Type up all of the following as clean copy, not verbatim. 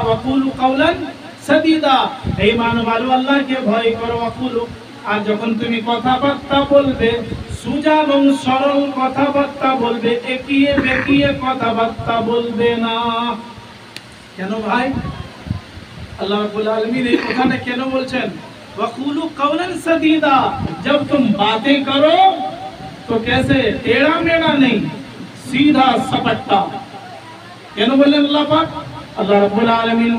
ওয়াকুলু কাওলান সাদীদা, এই মানবালু আল্লাহকে ভয় করো। ওয়াকুলু, আর যখন তুমি কথাবার্তা বলবে সোজা এবং সরল কথাবার্তা বলবে, একিয়ে বেকিয়ে কথাবার্তা বলবে না। কেন ভাই আল্লাহ রাব্বুল আলামিন এই কথাটা কেন বলছেন? वक़ूलू क़ौलन सदीदा, जब तुम बातें करो तो कैसे टेढ़ा मेढ़ा नहीं, सीधा सपट्टा। কেন বললেন আল্লাহ পাক? আল্লাহ রাব্বুল আলামিন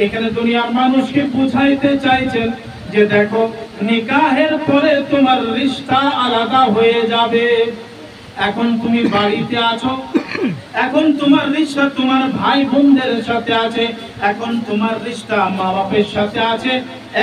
এখানে দুনিয়ার মানুষকে বুঝাইতে চাইছেন যে দেখো, নিকাহের পরে তোমার রিশতা আলাদা হয়ে যাবে। এখন তুমি বাড়িতে আছো, এখন তোমার রিশতা তোমার ভাই বোনদের সাথে আছে, এখন তোমার রিশতা মা বাপের সাথে আছে।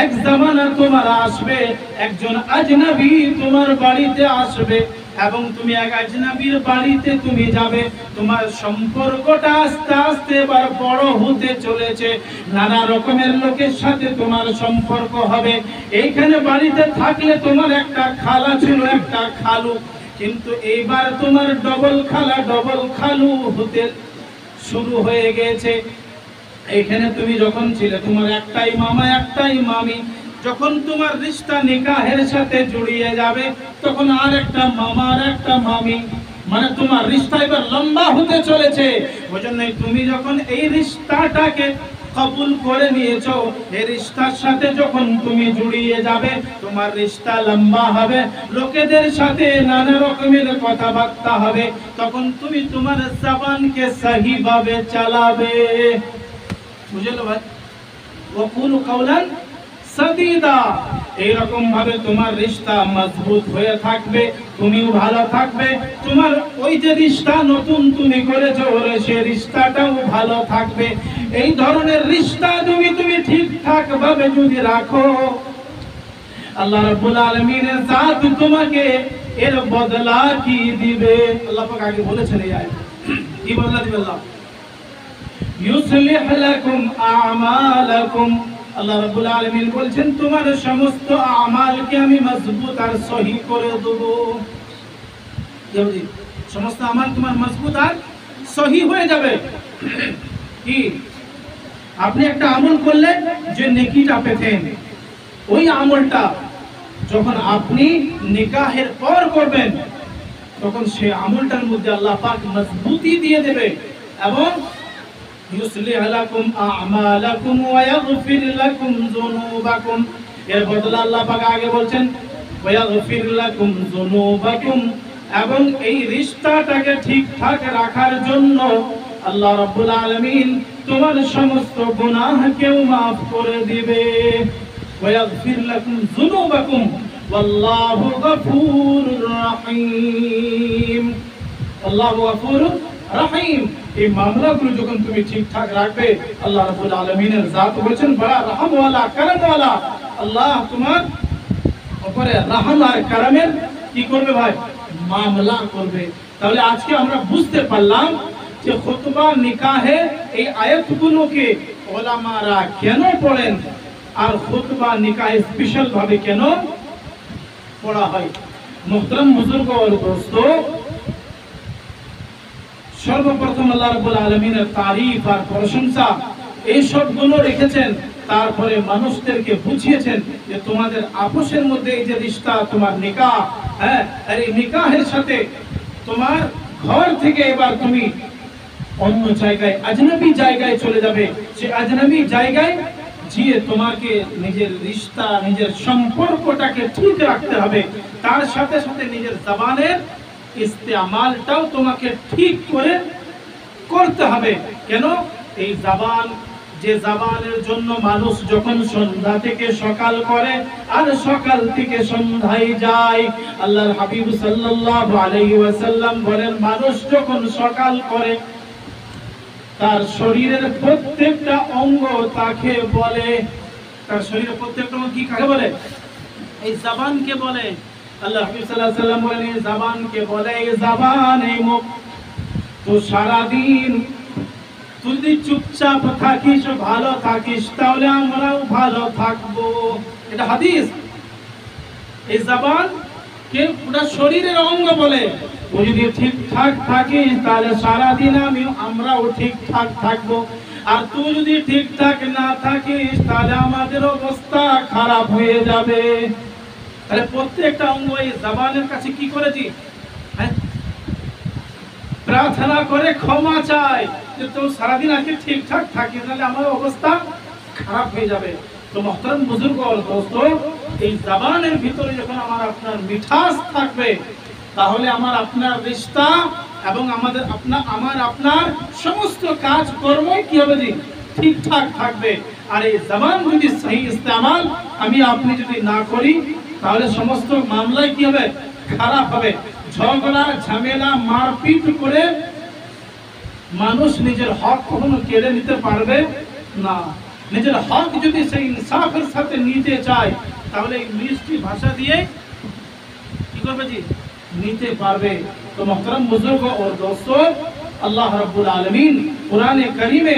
এক জামানা তোমার আসবে একজন আজনবী তোমার বাড়িতে আসবে, এবং তুমি এক আজনবীর বাড়িতে তুমি যাবে। তোমার সম্পর্কটা আস্তে আস্তে এবার বড় হতে চলেছে, নানা রকমের লোকের সাথে তোমার সম্পর্ক হবে। এইখানে বাড়িতে থাকলে তোমার একটা খালা ছিল, একটা খালু, কিন্তু এইবার তোমার ডবল খালা ডবল খালু হতে শুরু হয়ে গেছে। এখানে তুমি যখন ছিলে তোমার একটাই মামা একটাই মামি, যখন তোমার রিশতা নিকাহের সাথে জড়িয়ে যাবে তখন আর একটা মামা আর একটা মামি, মানে তোমার রিশতা এবার লম্বা হতে চলেছে। ওইজন্যই তুমি যখন এই রিশতাটাকে কবুল করে নিয়েছো, এই রিশতার সাথে যখন তুমি জড়িয়ে যাবে তোমার রিশতা লম্বা হবে, লোকেদের সাথে নানা রকমের কথাবার্তা হবে, তখন তুমি তোমার জবানকে সহিভাবে চালাবে। বুঝলো ভাই? ওয়াকুলু কাওলান সাদীদা, এইরকম ভাবে তোমার রিশতা মজবুত হয়ে থাকবে, তুমিও ভালো থাকবে, তোমার ওই যে রিশতা নতুন তুমি করেছো সেই রিশতাটাও ভালো থাকবে। এই ধরনের রিশতা তুমি ঠিকঠাক ভাবে যদি রাখো, আল্লাহ রাব্বুল আলামিনের জাত তোমাকে এর বদলা কি দিবে। আল্লাহ পাক আগে বলেছেন এই আয়াতে কি বদলা দিবে আল্লাহ? ইউসলিহ লাকুম আমালাকুম, আল্লাহ রাব্বুল আলামিন বলছেন তোমার সমস্ত আমালকে আমি মজবুত আর সহি করে দেব। সমস্ত আমাল তোমার মজবুত আর সহি হয়ে যাবে। কি আপনি একটা আমল করলেন যে নেকিটা পেতেন, ওই আমলটা যখন আপনি নিকাহের পর করবেন তখন সেই আমলটার মধ্যে আল্লাহ পাক মজবুতি দিয়ে দেবে, এবং ইউসলিহ লাকুম আমালাকুম ওয়া ইয়াগফির লাকুম যুনুবাকুম, এর বদলে আল্লাহ পাক আগে বলছেন ওয়া ইয়াগফির লাকুম যুনুবাকুম, এবং এই রিশতাটাকে ঠিকঠাক রাখার জন্য আল্লাহ রাব্বুল আলামিন তোমার সমস্ত গুনাহকেও maaf করে দিবে। ওয়া ইয়াগফির লাকুম যুনুবাকুম ওয়াল্লাহু গফুরুর রহিম, আল্লাহু গফুরুর রহিম। এই মামলাগুলো যখন তুমি ঠিকঠাক রাখবে, আল্লাহ রাব্বুল আলামিনের জাত বলেছেন বড় রহম ওয়ালা করম ওয়ালা, আল্লাহ তোমার উপরে রহম আর করমের কি করবে ভাই? মামলা করবে। তাহলে আজকে আমরা বুঝতে পারলাম যে খুতবা নিকাহে এই আয়াতগুলোকে ওলামারা কেন পড়েন আর খুতবা নিকাহে স্পেশাল ভাবে কেন পড়া হয়। মুহতারাম বুজুর্গ और दोस्तों, সর্বপ্রথম আল্লাহ রাব্বুল আলামিনের তারিফ আর প্রশংসা এই সবগুলো রেখেছেন, তারপরে মানুষদেরকে বুঝিয়েছেন যে তোমাদের আপোষের মধ্যে এই যে রিশতা তোমার নিকাহ, হ্যাঁ, আর এই নিকাহের সাথে তোমার ঘর থেকে এবার তুমি অন্য জায়গায় আজনবী জায়গায় চলে যাবে, সেই আজনবী জায়গায় গিয়ে তোমাকে নিজের রিশতা নিজের সম্পর্কটাকে ঠিক রাখতে হবে, তার সাথে সাথে নিজের জবানের ইস্তেমালটাও তোমাকে ঠিক করে করতে হবে। কেন? এই জবান, যে জবানের জন্য মানুষ যখন সন্ধ্যা থেকে সকাল করে আর সকাল থেকে সন্ধ্যায় যায়, আল্লাহর হাবিব সাল্লাল্লাহু আলাইহি ওয়াসাল্লাম বলেন মানুষ যখন সকাল করে তার শরীরের প্রত্যেকটা অঙ্গ তাকে বলে, তার শরীরের প্রত্যেকটা অঙ্গ কি কাকে বলে? এই জবানকে বলে। আল্লাহ হাবিব সাল্লাল্লাহু আলাইহি ওয়াসাল্লাম বলেন এই জবানকে বলে, এই জবান এই মুখ তো সারা দিন তুই যদি চুপচাপ থাকিস ভালো থাকিস তাহলে আমরাও ভালো থাকবো, এটা হাদিস। এই জবান কে পুরো শরীরের অঙ্গ বলে, ও যদি ঠিকঠাক থাকে তাহলে সারা দিন আমরাও ঠিকঠাক থাকবো। আর তুই যদি ঠিকঠাক না থাকিস তাহলে আমাদের অবস্থা খারাপ হয়ে যাবে। তাহলে প্রত্যেকটা অঙ্গ এই জবানের কাছে কি করেছি, হ্যাঁ, প্রার্থনা করে ক্ষমা চাই যে তুই সারাদিন আজকে ঠিকঠাক থাকিস, তাহলে আমার অবস্থা খারাপ হয়ে যাবে। তো মুহতারাম বুজুর্গ और दोस्तों, এই জবানের ভিতরে যখন আমার আপনার মিঠাস থাকবে তাহলে আমার আপনার রিশতা এবং আমার আপনার সমস্ত কাজ কর্মই কি হবে, জি ঠিকঠাক থাকবে। আর এই জবান যদি সহি ইস্তেমাল আমি আপনি যদি না করি তাহলে সমস্ত মামলায় কি হবে, খারাপ হবে। ঝগড়া ঝামেলা মারপিট করে মানুষ নিজের হক কখনো কেড়ে নিতে পারবে না। নিজের হক যদি সেই ইনসাফের সাথে নিতে চায় তাহলে এই মিষ্টি ভাষা দিয়ে কি করবে, জি নিতে পারবে। তো মুহতারাম বুজুর্গ और दोस्तों, আল্লাহ রাব্বুল আলামিন কোরআনে কারীমে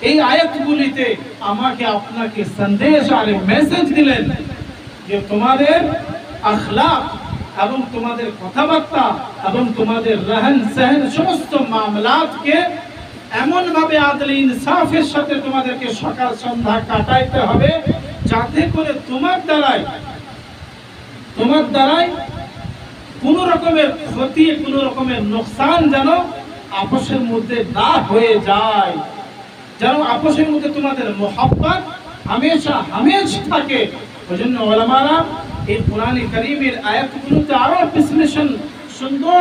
এই আয়াতগুলিতে আমাকে আপনাকে সন্দেশ আর মেসেজ দিলেন যে তোমাদের আখলাক এবং তোমাদের কথাবার্তা এবং তোমাদের রহন সহন সমস্ত মামলাতকে এমন ভাবে আদলে ইনসাফের সাথে তোমাদেরকে সকাল সন্ধ্যা কাটাইতে হবে যাতে করে তোমার দ্বারাই কোন রকমের ক্ষতি, কোন রকমের নোকসান যেন আপসের মধ্যে না হয়ে যায়, যেন আপসের মধ্যে তোমাদের মোহাব্বত হামেশা থাকে। ওই জন্য ওলামারা এই কোরআনে কারীমের আয়াতগুলোতে আরো বিশ্লেষণ সুন্দর